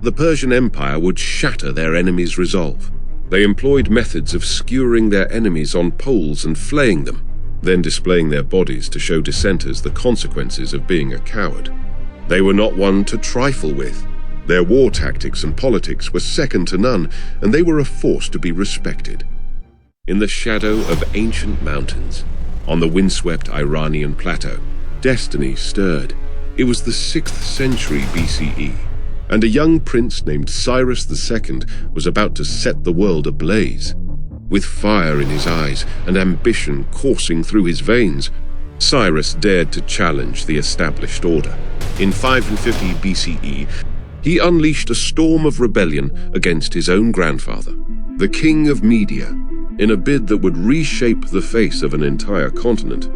the Persian Empire would shatter their enemies' resolve. They employed methods of skewering their enemies on poles and flaying them, then displaying their bodies to show dissenters the consequences of being a coward. They were not one to trifle with. Their war tactics and politics were second to none, and they were a force to be respected. In the shadow of ancient mountains, on the windswept Iranian plateau, destiny stirred. It was the 6th century BCE, and a young prince named Cyrus II was about to set the world ablaze. With fire in his eyes and ambition coursing through his veins, Cyrus dared to challenge the established order. In 550 BCE, he unleashed a storm of rebellion against his own grandfather, the king of Media, in a bid that would reshape the face of an entire continent.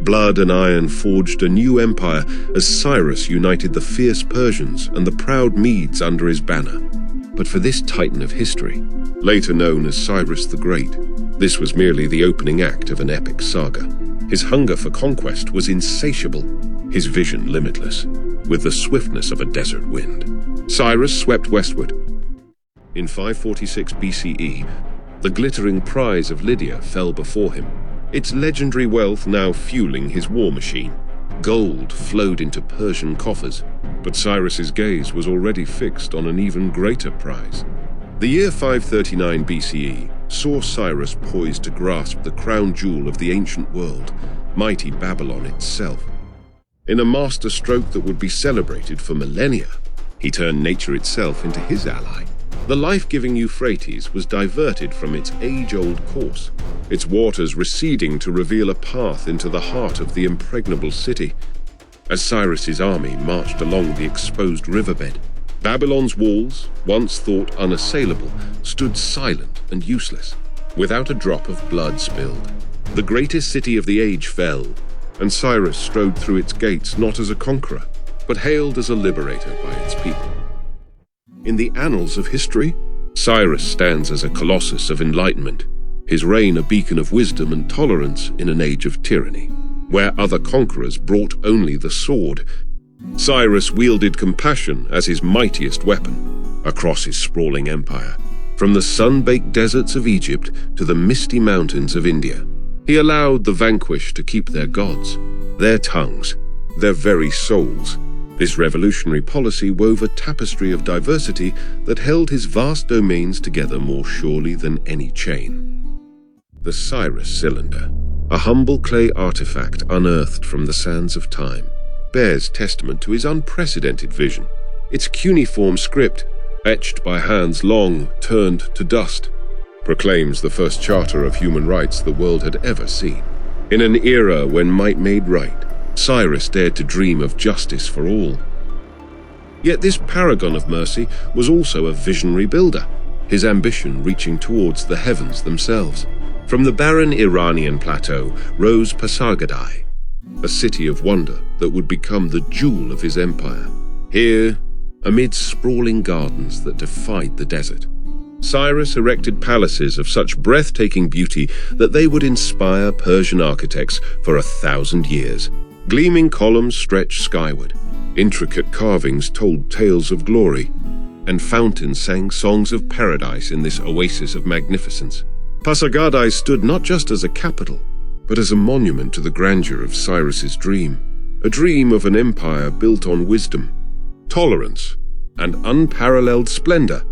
Blood and iron forged a new empire as Cyrus united the fierce Persians and the proud Medes under his banner. But for this titan of history, later known as Cyrus the Great, this was merely the opening act of an epic saga. His hunger for conquest was insatiable, his vision limitless, with the swiftness of a desert wind. Cyrus swept westward. In 546 BCE, the glittering prize of Lydia fell before him, its legendary wealth now fueling his war machine. Gold flowed into Persian coffers, but Cyrus's gaze was already fixed on an even greater prize. The year 539 BCE saw Cyrus poised to grasp the crown jewel of the ancient world, mighty Babylon itself. In a masterstroke that would be celebrated for millennia, he turned nature itself into his ally. The life-giving Euphrates was diverted from its age-old course, its waters receding to reveal a path into the heart of the impregnable city. As Cyrus's army marched along the exposed riverbed, Babylon's walls, once thought unassailable, stood silent and useless, without a drop of blood spilled. The greatest city of the age fell, and Cyrus strode through its gates not as a conqueror, but hailed as a liberator by its people. In the annals of history, Cyrus stands as a colossus of enlightenment, his reign a beacon of wisdom and tolerance in an age of tyranny, where other conquerors brought only the sword. Cyrus wielded compassion as his mightiest weapon across his sprawling empire. From the sun-baked deserts of Egypt to the misty mountains of India, he allowed the vanquished to keep their gods, their tongues, their very souls. This revolutionary policy wove a tapestry of diversity that held his vast domains together more surely than any chain. The Cyrus cylinder, a humble clay artifact unearthed from the sands of time, bears testament to his unprecedented vision. Its cuneiform script, etched by hands long turned to dust, proclaims the first charter of human rights the world had ever seen. In an era when might made right, Cyrus dared to dream of justice for all. Yet this paragon of mercy was also a visionary builder, his ambition reaching towards the heavens themselves. From the barren Iranian plateau rose Pasargadae, a city of wonder that would become the jewel of his empire. Here, amid sprawling gardens that defied the desert, Cyrus erected palaces of such breathtaking beauty that they would inspire Persian architects for 1,000 years. Gleaming columns stretched skyward, intricate carvings told tales of glory, and fountains sang songs of paradise in this oasis of magnificence. Pasargadae stood not just as a capital, but as a monument to the grandeur of Cyrus's dream, a dream of an empire built on wisdom, tolerance, and unparalleled splendor.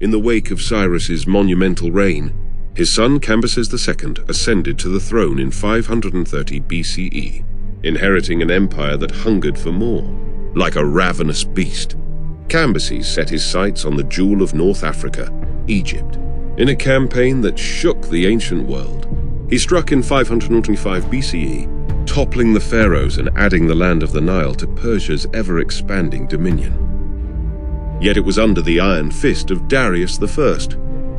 In the wake of Cyrus's monumental reign, his son Cambyses II ascended to the throne in 530 BCE, inheriting an empire that hungered for more. Like a ravenous beast, Cambyses set his sights on the jewel of North Africa, Egypt. In a campaign that shook the ancient world, he struck in 525 BCE, toppling the pharaohs and adding the land of the Nile to Persia's ever-expanding dominion. Yet it was under the iron fist of Darius I,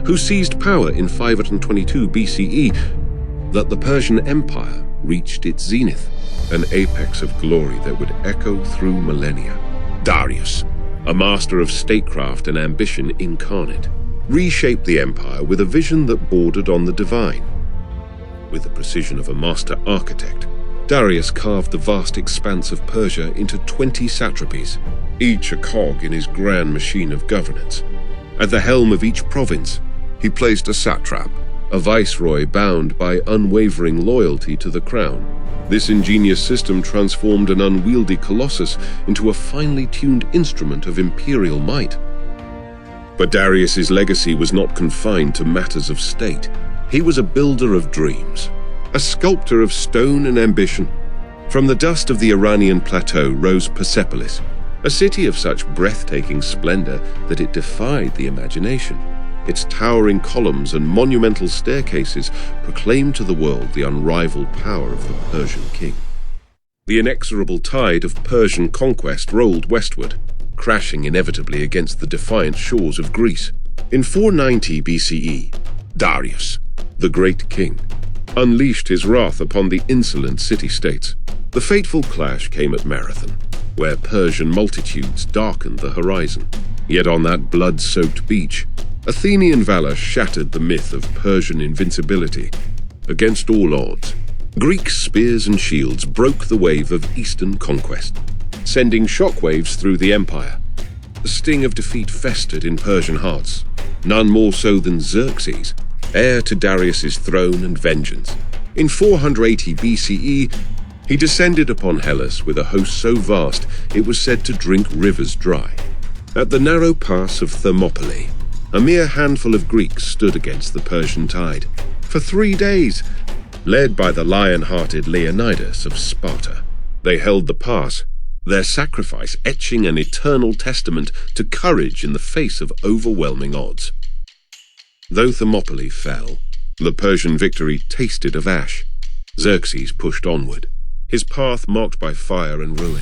who seized power in 522 BCE, that the Persian Empire reached its zenith, an apex of glory that would echo through millennia. Darius, a master of statecraft and ambition incarnate, reshaped the empire with a vision that bordered on the divine. With the precision of a master architect, Darius carved the vast expanse of Persia into 20 satrapies, each a cog in his grand machine of governance. At the helm of each province, he placed a satrap, a viceroy bound by unwavering loyalty to the crown. This ingenious system transformed an unwieldy colossus into a finely tuned instrument of imperial might. But Darius's legacy was not confined to matters of state. He was a builder of dreams, a sculptor of stone and ambition. From the dust of the Iranian plateau rose Persepolis, a city of such breathtaking splendor that it defied the imagination. Its towering columns and monumental staircases proclaimed to the world the unrivaled power of the Persian king. The inexorable tide of Persian conquest rolled westward, crashing inevitably against the defiant shores of Greece. In 490 BCE, Darius, the great king, unleashed his wrath upon the insolent city-states. The fateful clash came at Marathon, where Persian multitudes darkened the horizon. Yet on that blood-soaked beach, Athenian valor shattered the myth of Persian invincibility. Against all odds, Greek spears and shields broke the wave of eastern conquest, sending shockwaves through the empire. The sting of defeat festered in Persian hearts, none more so than Xerxes, heir to Darius's throne and vengeance. In 480 BCE, he descended upon Hellas with a host so vast it was said to drink rivers dry. At the narrow pass of Thermopylae, a mere handful of Greeks stood against the Persian tide. For 3 days, led by the lion-hearted Leonidas of Sparta, they held the pass, their sacrifice etching an eternal testament to courage in the face of overwhelming odds. Though Thermopylae fell, the Persian victory tasted of ash. Xerxes pushed onward, his path marked by fire and ruin.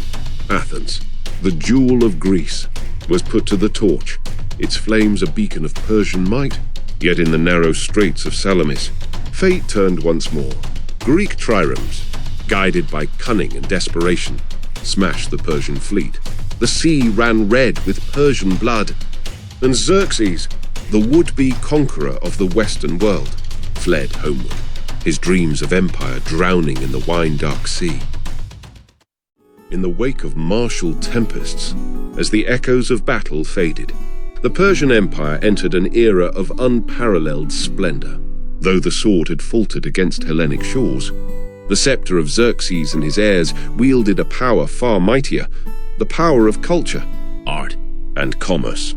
Athens, the jewel of Greece, was put to the torch, its flames a beacon of Persian might. Yet in the narrow straits of Salamis, fate turned once more. Greek triremes, guided by cunning and desperation, smashed the Persian fleet. The sea ran red with Persian blood, and Xerxes, the would-be conqueror of the Western world, fled homeward, his dreams of empire drowning in the wine-dark sea. In the wake of martial tempests, as the echoes of battle faded, the Persian Empire entered an era of unparalleled splendor. Though the sword had faltered against Hellenic shores, the scepter of Xerxes and his heirs wielded a power far mightier, the power of culture, art, and commerce.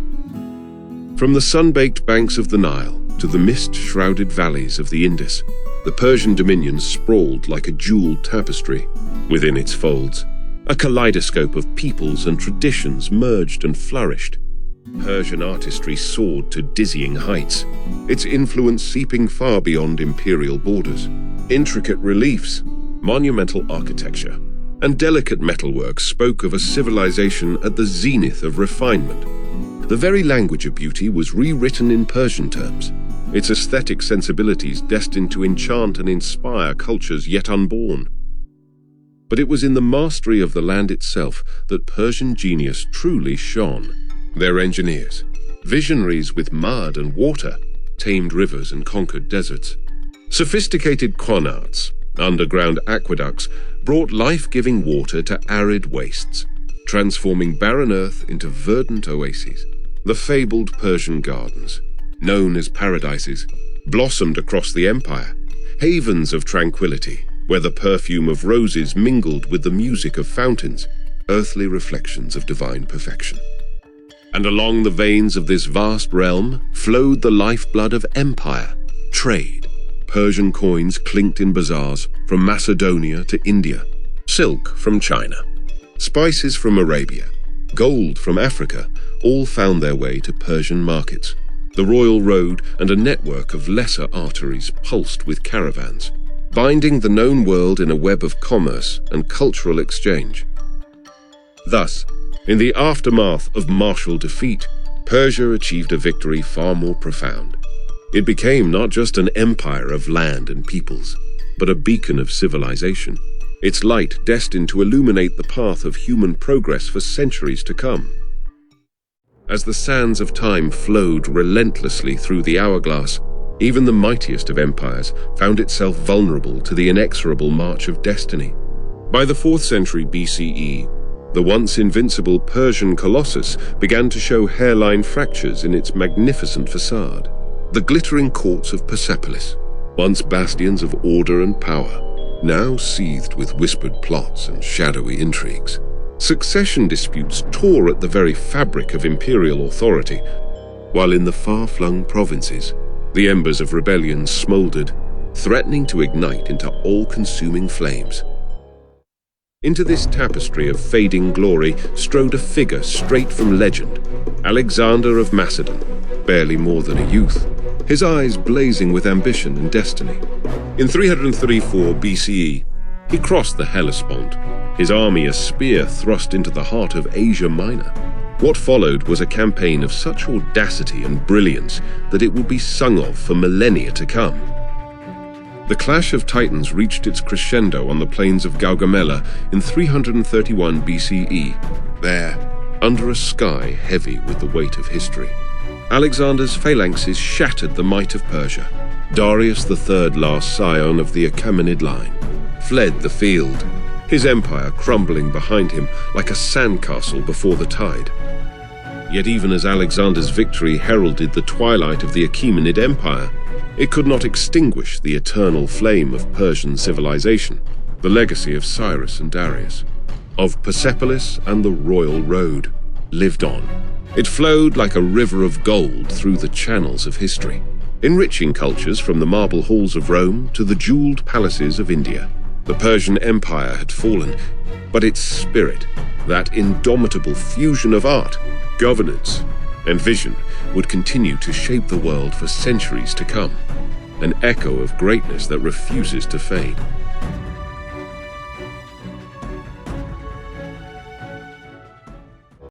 From the sun-baked banks of the Nile to the mist-shrouded valleys of the Indus, the Persian dominion sprawled like a jeweled tapestry. Within its folds, a kaleidoscope of peoples and traditions merged and flourished. Persian artistry soared to dizzying heights, its influence seeping far beyond imperial borders. Intricate reliefs, monumental architecture, and delicate metalwork spoke of a civilization at the zenith of refinement. The very language of beauty was rewritten in Persian terms, its aesthetic sensibilities destined to enchant and inspire cultures yet unborn. But it was in the mastery of the land itself that Persian genius truly shone. Their engineers, visionaries with mud and water, tamed rivers and conquered deserts. Sophisticated qanats, underground aqueducts, brought life-giving water to arid wastes, transforming barren earth into verdant oases. The fabled Persian gardens, known as paradises, blossomed across the empire, havens of tranquility, where the perfume of roses mingled with the music of fountains, earthly reflections of divine perfection. And along the veins of this vast realm flowed the lifeblood of empire, trade. Persian coins clinked in bazaars from Macedonia to India, silk from China, spices from Arabia, gold from Africa, all found their way to Persian markets. The royal road and a network of lesser arteries pulsed with caravans, binding the known world in a web of commerce and cultural exchange. Thus, in the aftermath of martial defeat, Persia achieved a victory far more profound. It became not just an empire of land and peoples, but a beacon of civilization, its light destined to illuminate the path of human progress for centuries to come. As the sands of time flowed relentlessly through the hourglass, even the mightiest of empires found itself vulnerable to the inexorable march of destiny. By the 4th century BCE, the once invincible Persian colossus began to show hairline fractures in its magnificent facade. The glittering courts of Persepolis, once bastions of order and power, now seethed with whispered plots and shadowy intrigues. Succession disputes tore at the very fabric of imperial authority, while in the far-flung provinces, the embers of rebellion smoldered, threatening to ignite into all-consuming flames. Into this tapestry of fading glory strode a figure straight from legend, Alexander of Macedon, barely more than a youth, his eyes blazing with ambition and destiny. In 334 BCE, he crossed the Hellespont, his army a spear thrust into the heart of Asia Minor. What followed was a campaign of such audacity and brilliance that it would be sung of for millennia to come. The clash of titans reached its crescendo on the plains of Gaugamela in 331 BCE. There, under a sky heavy with the weight of history, Alexander's phalanxes shattered the might of Persia. Darius, the third last scion of the Achaemenid line, fled the field, his empire crumbling behind him like a sandcastle before the tide. Yet even as Alexander's victory heralded the twilight of the Achaemenid Empire, it could not extinguish the eternal flame of Persian civilization, the legacy of Cyrus and Darius, of Persepolis and the royal road, lived on. It flowed like a river of gold through the channels of history, enriching cultures from the marble halls of Rome to the jeweled palaces of India. The Persian Empire had fallen, but its spirit, that indomitable fusion of art, governance, and vision, would continue to shape the world for centuries to come, an echo of greatness that refuses to fade.